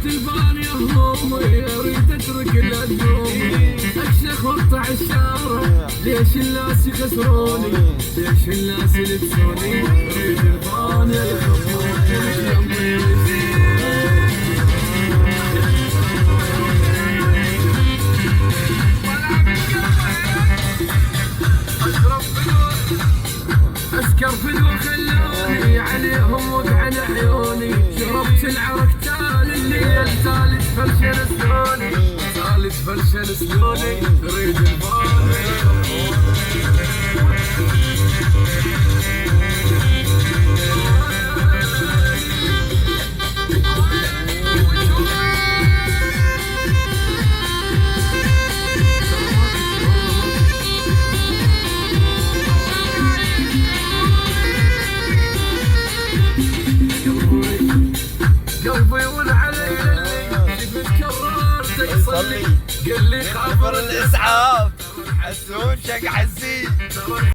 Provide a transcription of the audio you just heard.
البال يا همومي اريد اترك الهموم اكشخ واقطع الشارع ليش الناس يخسروني ليش الناس يلبسوني اريد البال يا همومي اسكر فدوى خلوني عليهم وقعن عيوني شربت العرق تال الليل ثالث فلشل سنوني ثالث فلشل سنوني اريد البال قلبي والعلي للي شفت كررت يصلي قال لي خبر الاسعاف حسون شق حزين